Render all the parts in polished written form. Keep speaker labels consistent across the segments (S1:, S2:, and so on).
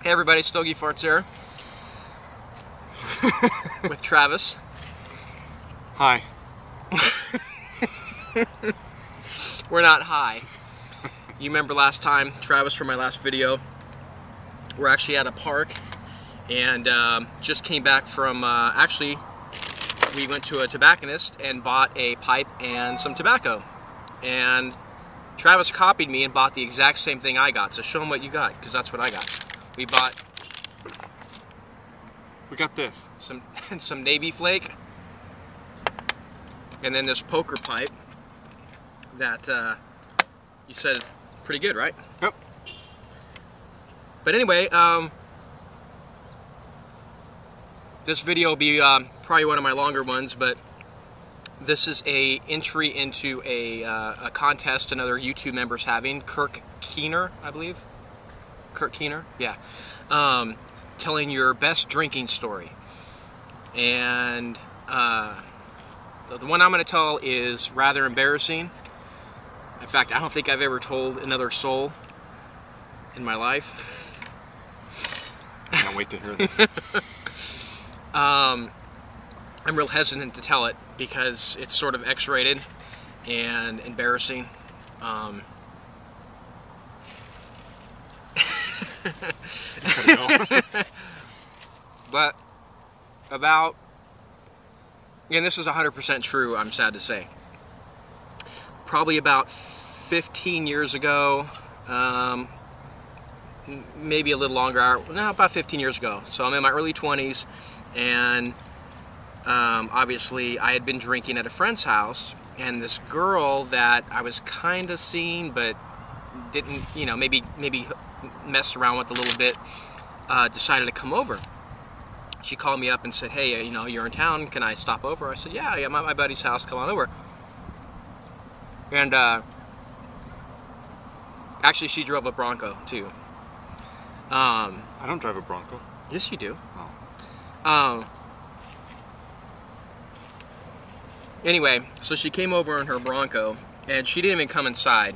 S1: Hey everybody, StogieFarts here with Travis.
S2: Hi.
S1: We're not high. You remember last time, Travis, from my last video, we're actually at a park and just came back from, actually, we went to a tobacconist and bought a pipe and some tobacco. And Travis copied me and bought the exact same thing I got. So show him what you got, because that's what I got. We got
S2: this.
S1: Some Navy flake, and then this poker pipe that you said is pretty good, right?
S2: Yep.
S1: But anyway, this video will be probably one of my longer ones, but this is a entry into a contest another YouTube member's having, Kirk Keener, I believe. Kirk Keener, yeah. Telling your best drinking story. And the one I'm going to tell is rather embarrassing. In fact, I don't think I've ever told another soul in my life.
S2: Can't wait to hear this.
S1: I'm real hesitant to tell it because it's sort of X-rated and embarrassing. But about, and this is 100% true, I'm sad to say, probably about 15 years ago, maybe a little longer, no, about 15 years ago. So I'm in my early 20s, and obviously I had been drinking at a friend's house, and this girl that I was kind of seeing but didn't, you know, maybe messed around with a little bit, decided to come over. She called me up and said, hey, you know, you're in town, can I stop over? I said, yeah, I'm at my buddy's house, come on over. And actually she drove a Bronco too.
S2: I don't drive a Bronco.
S1: Yes you do.
S2: Oh.
S1: Anyway, so she came over in her Bronco, and she didn't even come inside.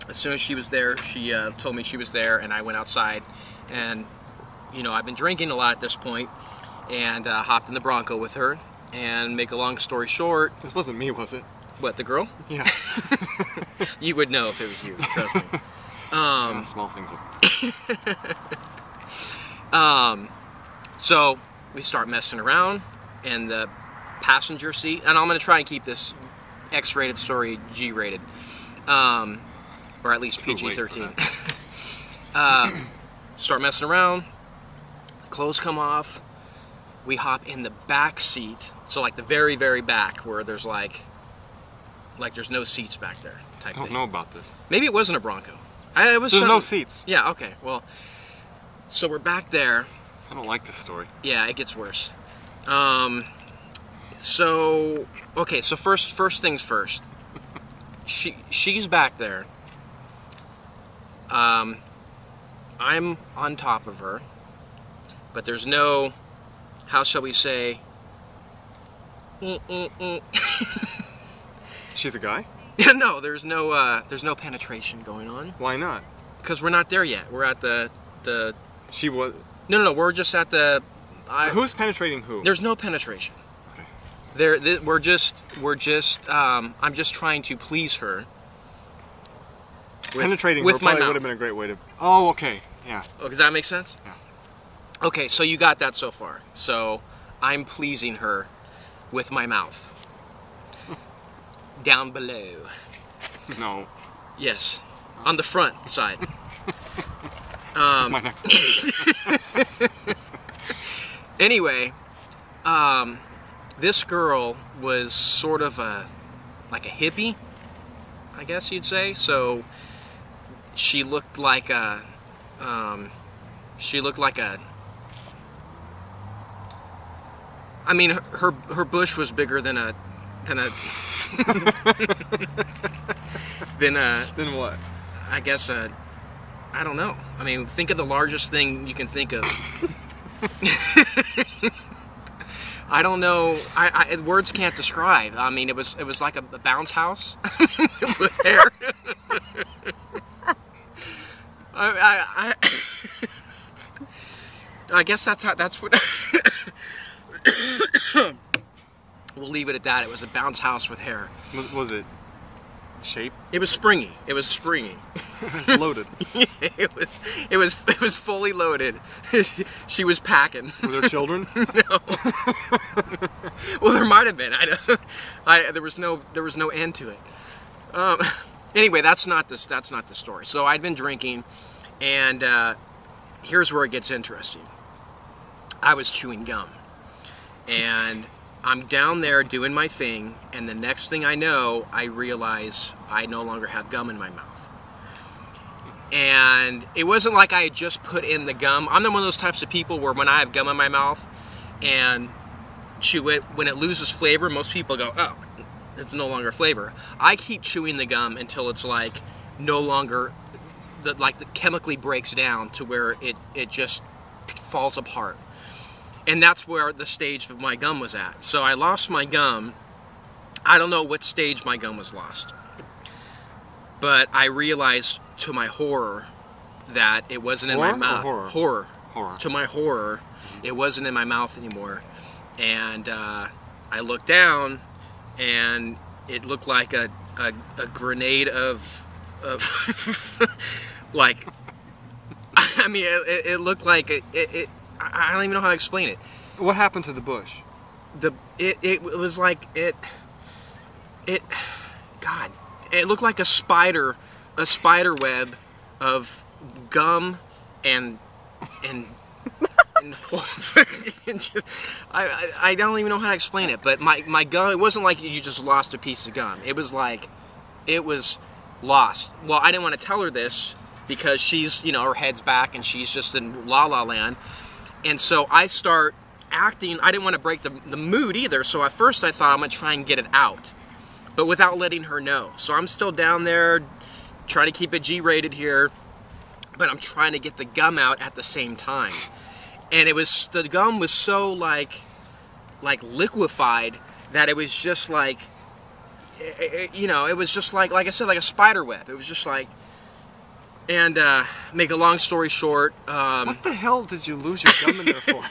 S1: As soon as she was there, she told me she was there, and I went outside. And, you know, I've been drinking a lot at this point, and hopped in the Bronco with her. And make a long story short...
S2: This wasn't me, was it?
S1: What, the girl?
S2: Yeah.
S1: You would know if it was you, trust me.
S2: Yeah, small things like
S1: So, we start messing around, and the passenger seat, and I'm going to try and keep this X-rated story G-rated. Or at least PG-13. Start messing around, clothes come off, we hop in the back seat, so like the very, very back, where there's like there's no seats back there type thing.
S2: I don't know about this.
S1: Maybe it wasn't a Bronco. There's
S2: no seats.
S1: Yeah, okay, well, so we're back there.
S2: I don't like this story.
S1: Yeah, it gets worse. So, okay, so first things first. She's back there. I'm on top of her, but there's no, how shall we say,
S2: She's a guy?
S1: No, there's no penetration going on.
S2: Why not?
S1: Because we're not there yet. We're at the.
S2: She was.
S1: No, we're just at the.
S2: Who's penetrating who?
S1: There's no penetration.
S2: Okay.
S1: I'm just trying to please her.
S2: Penetrating
S1: with
S2: her
S1: my
S2: probably
S1: mouth.
S2: would have been a great way to... Oh, okay. Yeah.
S1: Oh, does that make sense?
S2: Yeah.
S1: Okay, so you got that so far. So I'm pleasing her with my mouth. Down below.
S2: No.
S1: Yes. On the front side.
S2: That's my next one.
S1: Anyway, this girl was sort of like a hippie, I guess you'd say. So she looked like a, I mean, her bush was bigger than a than
S2: what?
S1: I guess I don't know. I mean, think of the largest thing you can think of. I don't know. Words can't describe. I mean, it was like a bounce house with hair. I guess that's what. We'll leave it at that. It was a bounce house with hair.
S2: Was it shape?
S1: It was springy. It was springy.
S2: It's loaded.
S1: It was fully loaded. She was packing.
S2: Were there children?
S1: No. Well, there might have been. There was no end to it. Anyway, that's not the story. So I'd been drinking, and here's where it gets interesting. I was chewing gum, and I'm down there doing my thing, and the next thing I know, I realize I no longer have gum in my mouth. And it wasn't like I had just put in the gum. I'm one of those types of people where when I have gum in my mouth and chew it, when it loses flavor, most people go, oh, it's no longer flavor. I keep chewing the gum until it's like no longer, the chemically breaks down to where it just falls apart. And that's where the stage of my gum was at. So I lost my gum. I don't know what stage my gum was lost. But I realized to my horror that it wasn't in my mouth. Horror. To my horror, it wasn't in my mouth anymore. And I looked down, and it looked like a grenade of like, I mean, it looked like I don't even know how to explain it.
S2: What happened to the bush?
S1: It was like God, it looked like a spider web of gum and just, I don't even know how to explain it. But my gum, it wasn't like you just lost a piece of gum. It was like it was lost. Well, I didn't want to tell her this because she's, you know, her head's back and she's just in la la land. And so I start acting, I didn't want to break the mood either, so at first I thought I'm going to try and get it out, but without letting her know. So I'm still down there trying to keep it G-rated here, but I'm trying to get the gum out at the same time. And the gum was so like liquefied that it was just like, you know, it was just like I said, like a spider web. It was just like, and make a long story short,
S2: what the hell did you lose your gum in there for?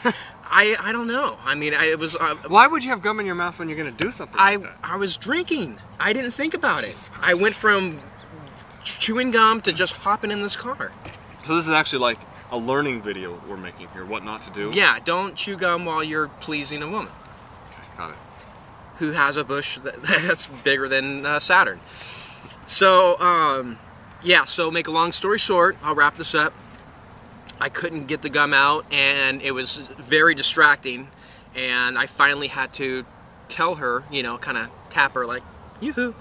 S1: I don't know. I mean, it was.
S2: Why would you have gum in your mouth when you're going to do something like that?
S1: I was drinking. I didn't think about it. I went from chewing gum to just hopping in this car.
S2: So this is actually like a learning video we're making here. What not to do?
S1: Yeah, don't chew gum while you're pleasing a woman.
S2: Okay, got it.
S1: Who has a bush that's bigger than Saturn. So, yeah, so make a long story short, I'll wrap this up. I couldn't get the gum out, and it was very distracting, and I finally had to tell her, you know, kind of tap her like, yoo-hoo,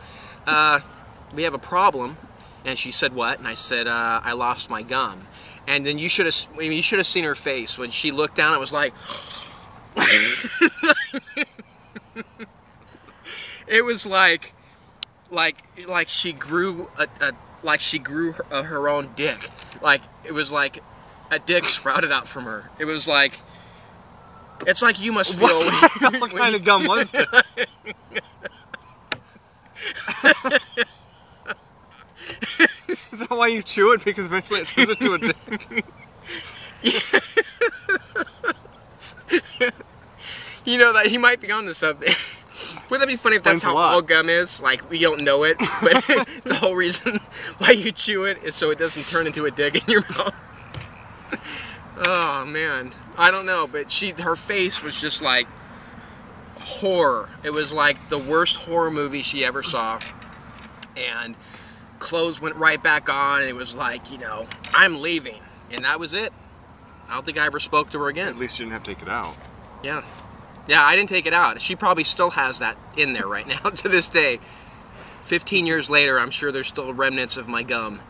S1: we have a problem. And she said, what? And I said, I lost my gum. And then you should have seen her face when she looked down. It was like, it was like she grew her own dick. Like it was like a dick sprouted out from her. It was like, it's like you must feel.
S2: What kind of gum was this? Is that why you chew it? Because eventually it turns into a dick.
S1: You know that he might be onto something. Wouldn't that be funny if that's how all gum is? Like, we don't know it, but the whole reason why you chew it is so it doesn't turn into a dick in your mouth. Oh, man. I don't know, but her face was just like horror. It was like the worst horror movie she ever saw. And clothes went right back on, and it was like, you know, I'm leaving. And that was it. I don't think I ever spoke to her again.
S2: At least you didn't have to take it out.
S1: Yeah. Yeah, I didn't take it out. She probably still has that in there right now to this day. 15 years later, I'm sure there's still remnants of my gum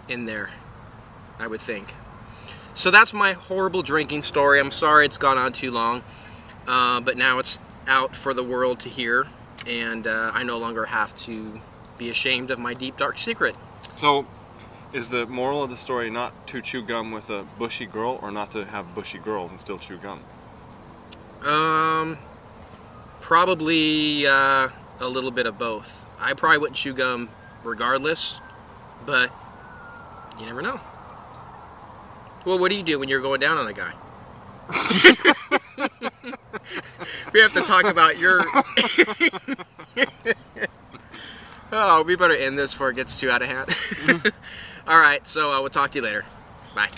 S1: in there, I would think. So that's my horrible drinking story. I'm sorry it's gone on too long, but now it's out for the world to hear, and I no longer have to be ashamed of my deep, dark secret.
S2: So, is the moral of the story not to chew gum with a bushy girl, or not to have bushy girls and still chew gum?
S1: Probably a little bit of both. I probably wouldn't chew gum regardless, but you never know. Well, what do you do when you're going down on a guy? We have to talk about your... Oh, we better end this before it gets too out of hand. All right, so we'll talk to you later. Bye.